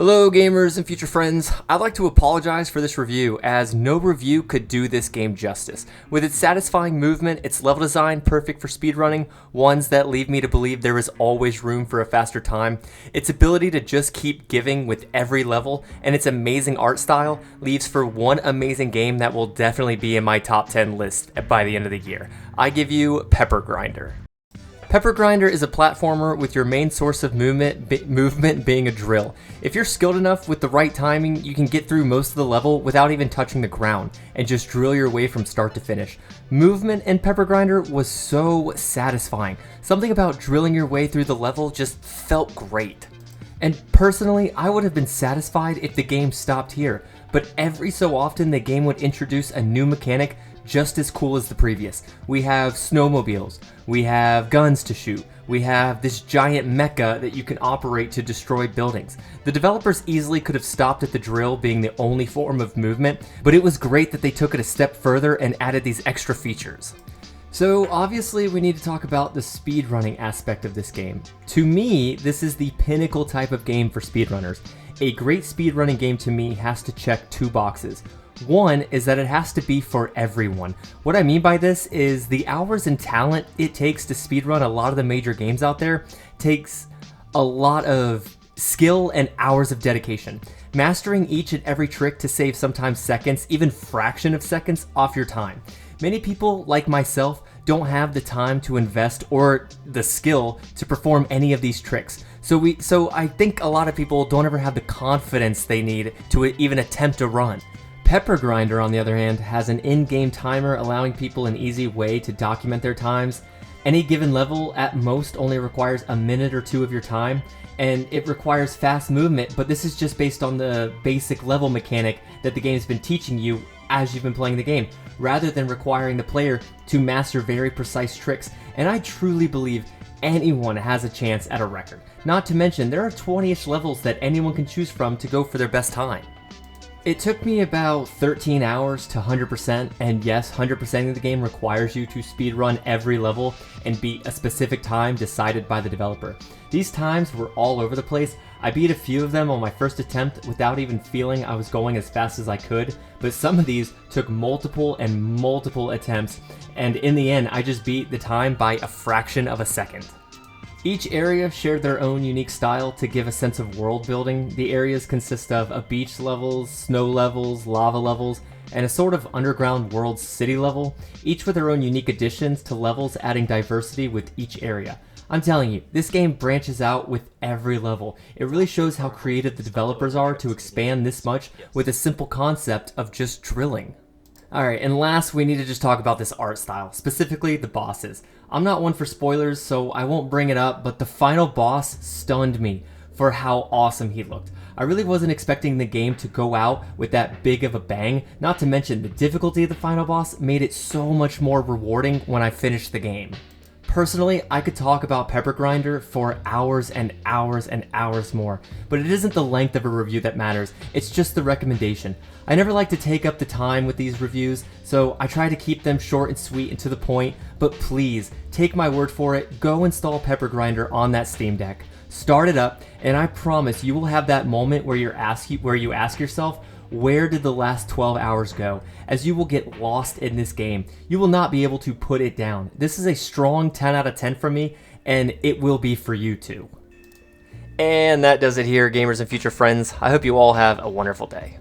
Hello gamers and future friends, I'd like to apologize for this review as no review could do this game justice. With its satisfying movement, its level design perfect for speedrunning, ones that leave me to believe there is always room for a faster time, its ability to just keep giving with every level, and its amazing art style leaves for one amazing game that will definitely be in my top 10 list by the end of the year. I give you Pepper Grinder. Pepper Grinder is a platformer with your main source of movement being a drill. If you're skilled enough with the right timing, you can get through most of the level without even touching the ground and just drill your way from start to finish. Movement in Pepper Grinder was so satisfying. Something about drilling your way through the level just felt great. And personally, I would have been satisfied if the game stopped here, but every so often the game would introduce a new mechanic just as cool as the previous. We have snowmobiles, we have guns to shoot, we have this giant mecha that you can operate to destroy buildings. The developers easily could have stopped at the drill being the only form of movement, but it was great that they took it a step further and added these extra features. So obviously we need to talk about the speedrunning aspect of this game. To me, this is the pinnacle type of game for speedrunners. A great speedrunning game to me has to check two boxes. One is that it has to be for everyone. What I mean by this is the hours and talent it takes to speedrun a lot of the major games out there takes a lot of skill and hours of dedication. Mastering each and every trick to save sometimes seconds, even fraction of seconds off your time. Many people, like myself, don't have the time to invest or the skill to perform any of these tricks. So I think a lot of people don't ever have the confidence they need to even attempt a run. Pepper Grinder, on the other hand, has an in-game timer allowing people an easy way to document their times. Any given level at most only requires a minute or two of your time, and it requires fast movement, but this is just based on the basic level mechanic that the game's been teaching you as you've been playing the game, rather than requiring the player to master very precise tricks. And I truly believe anyone has a chance at a record. Not to mention, there are 20-ish levels that anyone can choose from to go for their best time. It took me about 13 hours to 100%, and yes, 100%ing the game requires you to speedrun every level and beat a specific time decided by the developer. These times were all over the place. I beat a few of them on my first attempt without even feeling I was going as fast as I could, but some of these took multiple attempts, and in the end I just beat the time by a fraction of a second. Each area shared their own unique style to give a sense of world building. The areas consist of a beach levels, snow levels, lava levels, and a sort of underground world city level, each with their own unique additions to levels, adding diversity with each area. I'm telling you, this game branches out with every level. It really shows how creative the developers are to expand this much with a simple concept of just drilling. Alright, and last we need to just talk about this art style, specifically the bosses. I'm not one for spoilers, so I won't bring it up, but the final boss stunned me for how awesome he looked. I really wasn't expecting the game to go out with that big of a bang, not to mention the difficulty of the final boss made it so much more rewarding when I finished the game. Personally, I could talk about Pepper Grinder for hours and hours and hours more, but it isn't the length of a review that matters, it's just the recommendation. I never like to take up the time with these reviews, so I try to keep them short and sweet and to the point, but please, take my word for it, go install Pepper Grinder on that Steam Deck. Start it up, and I promise you will have that moment where you ask yourself, where did the last 12 hours go? As you will get lost in this game. You will not be able to put it down. This is a strong 10 out of 10 from me, and it will be for you too. And that does it here, gamers and future friends. I hope you all have a wonderful day.